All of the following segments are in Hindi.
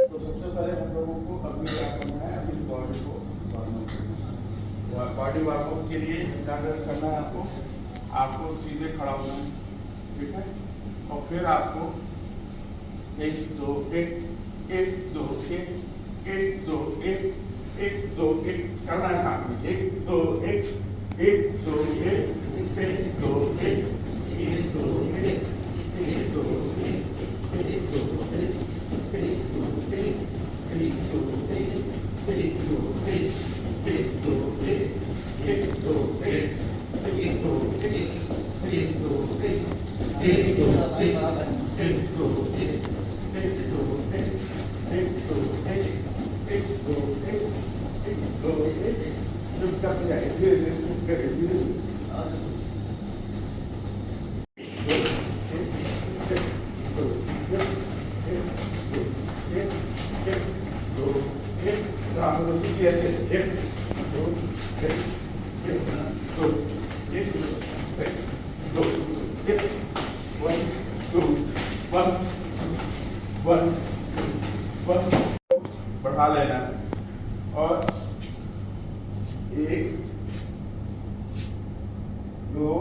तो सबसे पहले हम लोगों को अभी क्या करना है, अपनी बॉडी को warm up. Body warm up के लिए क्या करना है आपको, आपको सीधे खड़ा होना है, ठीक है। और फिर आपको 1 2 1 1 2 1 1 2 1 1 2 1 करना है साथ में। 1 2 1 1 2 1 1 2 1 1 2 1 1 2 1 2 बढ़ा लेना और 1 2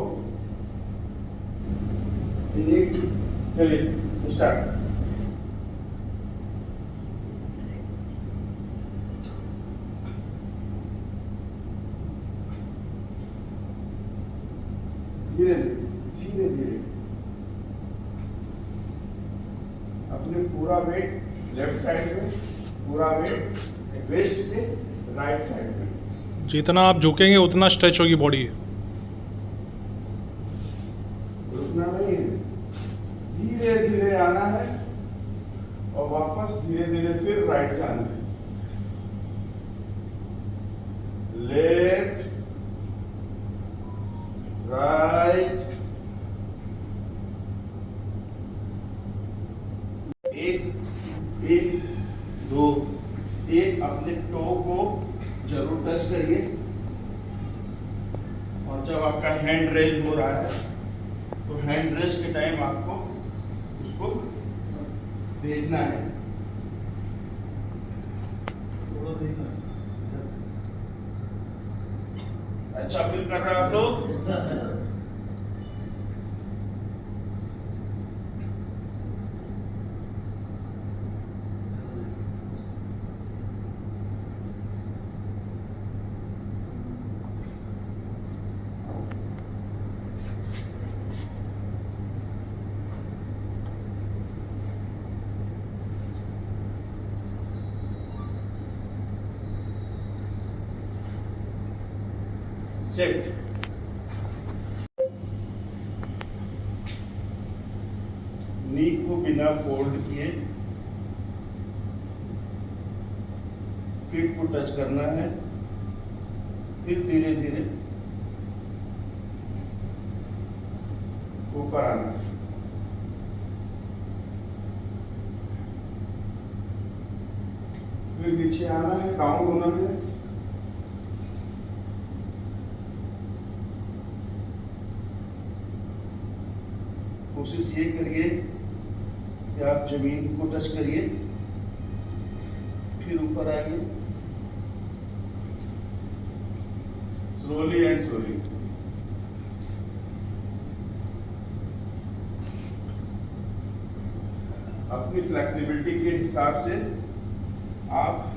1 चलिए स्टार्ट। धीरे धीरे धीरे अपने पूरा वेट लेफ्ट साइड में, पूरा वेट वेस्ट के राइट साइड में। जितना आप झुकेंगे उतना स्ट्रेच होगी बॉडी। रुकना नहीं है, धीरे धीरे आना है और वापस धीरे धीरे फिर राइट जाना है। Left right, 1 1 2 1। अपने टो को जरूर टच करिए और जब आपका हैंड रेज हो रहा है तो हैंड रेज के टाइम आपको उसको देखना है। अच्छा फील कर रहे हो आप लोग? सेट। नी को बिना फोल्ड किए फीट को टच करना है, फिर धीरे धीरे ऊपर आना है। फिर नीचे आना है, डाउन होना है। कोशिश ये करिए कि आप जमीन को टच करिए, फिर ऊपर आइए, स्लोली एंड स्लोली। अपनी फ्लेक्सिबिलिटी के हिसाब से आप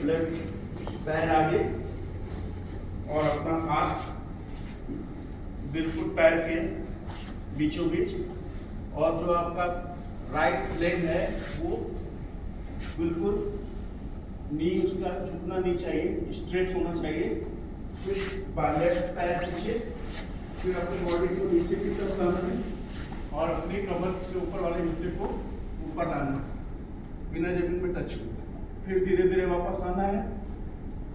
लेफ्ट पैर आगे और अपना हाथ बिल्कुल पैर के बीचों बीच, और जो आपका राइट लेग है वो बिल्कुल नी उसका झुकना नहीं चाहिए, स्ट्रेट होना चाहिए। फिर लेफ्ट पैर पीछे, फिर अपनी बॉडी को नीचे की तरफ लाना है और अपनी कमर से ऊपर वाले हिस्से को ऊपर लाना है बिना जमीन में टच हुए। फिर धीरे धीरे वापस आना है।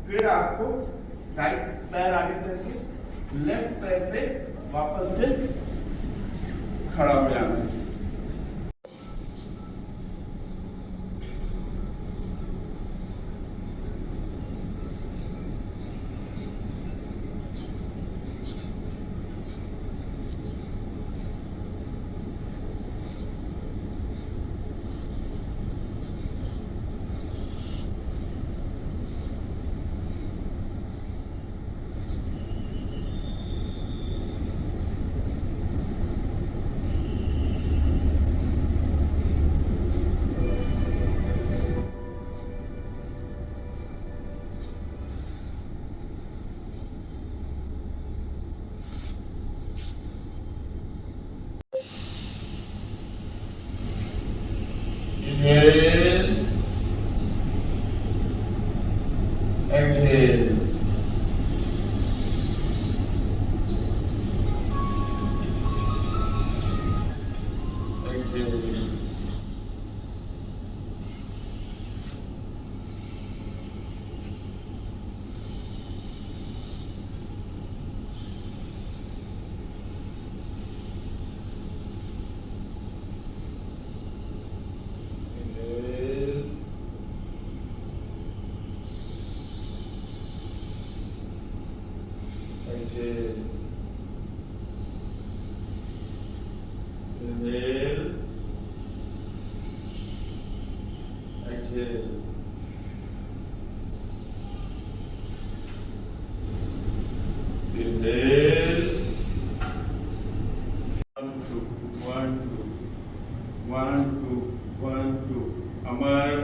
फिर आपको राइट पैर आगे करके लेफ्ट पैर पे वापस से खड़ा हो जाना है। Inhale. Exhale. Exhale. Inhale. Exhale. Inhale. Exhale. Inhale. 1 2 1 2 1 2 1 2 Amar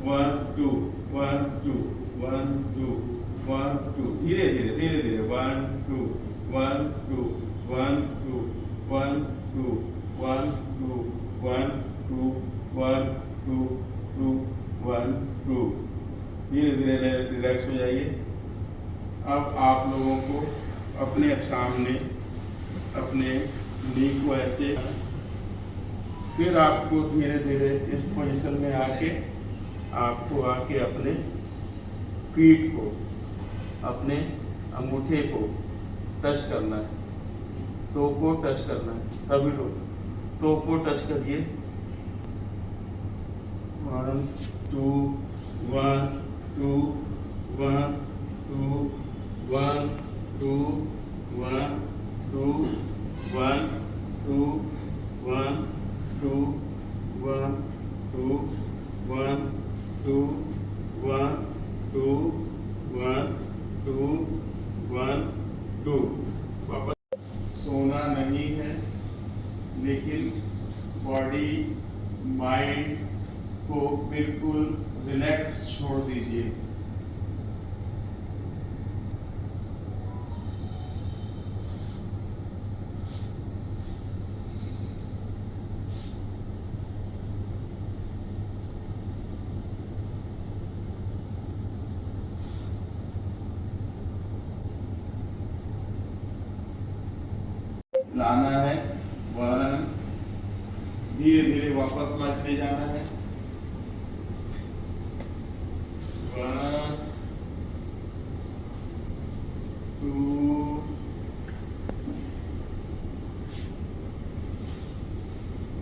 1 2 1 2 1 2 1 2 धीरे धीरे धीरे धीरे 1 2 1 2 1 2 1 2 1 2 1 2 1 2 2 1 2 धीरे धीरे रिलैक्स हो जाइए। अब आप लोगों को अपने सामने अपने नी को ऐसे, फिर आपको धीरे धीरे इस पोजीशन में आके आपको आके अपने फीट को, अपने अंगूठे को टच करना है, टो को टच करना है। सभी लोग टो को टच करिए। 1 2 1 2 1 2 1 2 1 2 1 2 1 2 1 2 1 2 1 2 1 2 1 2 वापस। सोना नहीं है, लेकिन बॉडी माइंड को बिल्कुल रिलैक्स छोड़ दीजिए। लाना है 1, धीरे धीरे वापस ले जाना है 1 2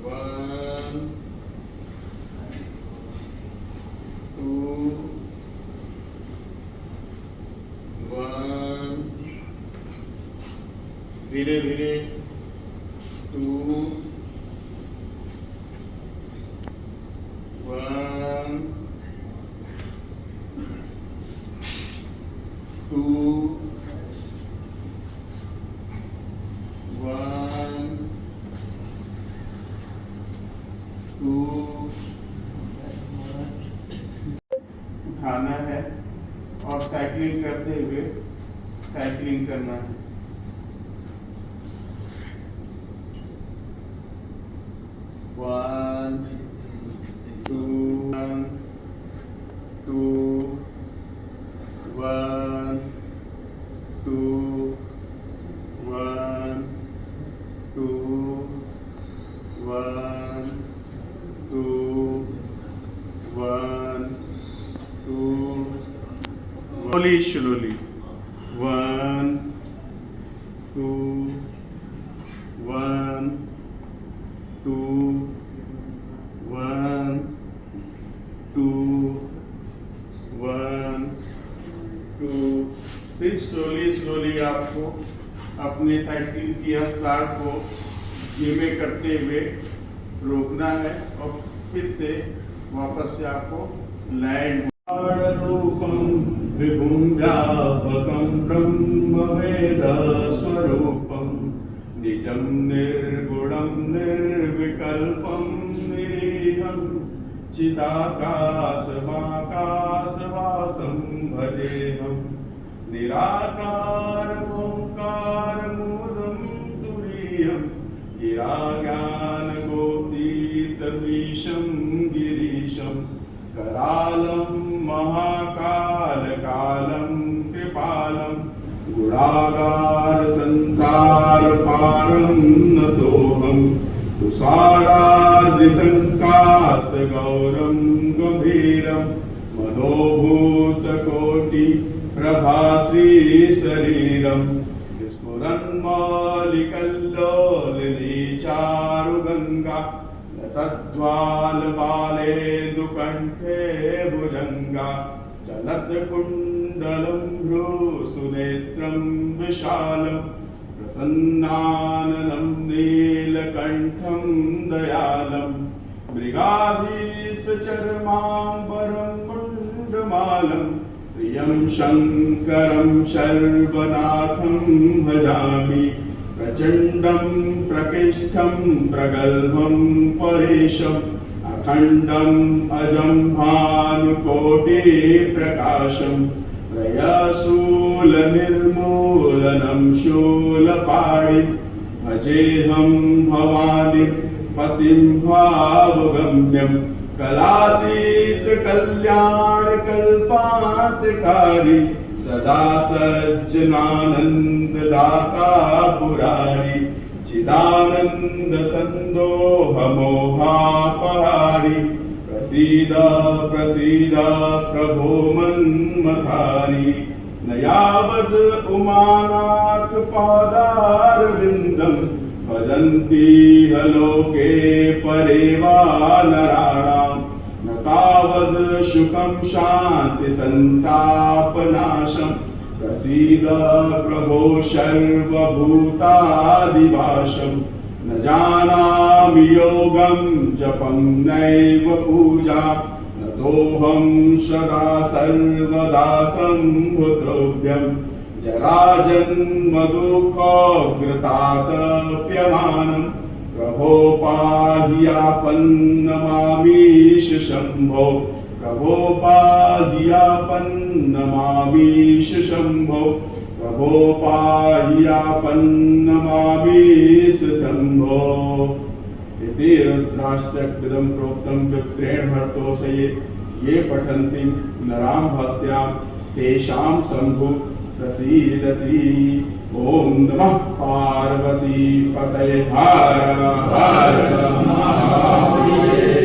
1 2 1 धीरे धीरे 2 1 2 1 2 उठाना है और साइकिलिंग करते हुए साइकिलिंग करना है। 1 2 1 2 1 2 1 2 1 2 1 2 slowly 1 2 1 2 1 2 1 2 फिर स्लोली आपको अपने साइकिल की रफ्तार को धीमे करते हुए रोकना है और फिर से वापस से आपको लैंड। रूपम विभुं व्यापकं ब्रह्मवेद स्वरूपम निजं निर्गुणं निर्विकल्पं निरीहं चिदाकाशमाकाशवासं भजेऽहं निराकारमोङ्कारमूलं तुरीयं गिराज्ञानगोपीतमीशं करालं महाकालकालं कृपालं गुणागार संसार पारं नतोऽहं तुषाराद्रिसङ्कास गौरं गभीरं मनोभूतकोटि प्रभाश्री शरीरं स्फुरन्मालिकल्लोलिनी चारुगङ्गा सद्वालबाले दुकण्ठे भुजङ्गा चलत्कुण्डलं भ्रूसुनेत्रं विशालं प्रसन्नाननं नीलकण्ठं दयालं मृगाधीशचर्माम्बरं मुण्डमालं प्रियं शङ्करं शर्वनाथं भजामि प्रचण्डं प्रकृष्टं प्रगल्भं परेशम् अखण्डम् अजं भानुकोटिप्रकाशं प्रयाशूलनिर्मूलनं शूलपाणि भजेऽहं भवानि पतिं भावगम्यं कलातीतकल्याणकल्पान्तकारी सदा सज्जनानन्ददाता पुरारी चिदानन्द सन्दोहमोहापहारी प्रसीद प्रसीद प्रभो मन्मथारी न यावद् उमानाथ पादारविन्दं भजन्ति लोके परे वा नराणां न तावद् शुकं शान्ति सन्तापनाशं प्रसीद प्रभो सर्वभूतादिवासं न जानामि योगं जपं नैव पूजा न तोऽहं सदा सर्वदा सम्भुतोऽभ्यं जराजन्मदुःखोऽग्रतातप्यमानं प्रभो पाहि आपन्नमामीश शम्भो प्रभो पाहि आपन्नमामीश शम्भो प्रभो पाहि आपन्नमामीश शम्भो इति रुद्राष्टकमिदं प्रोक्तं विप्रेण भर्तोषये ये पठन्ति नरां भक्त्यां तेषां शम्भु प्रसीदति। ओम नमः पार्वती पतये हर हर महादेव।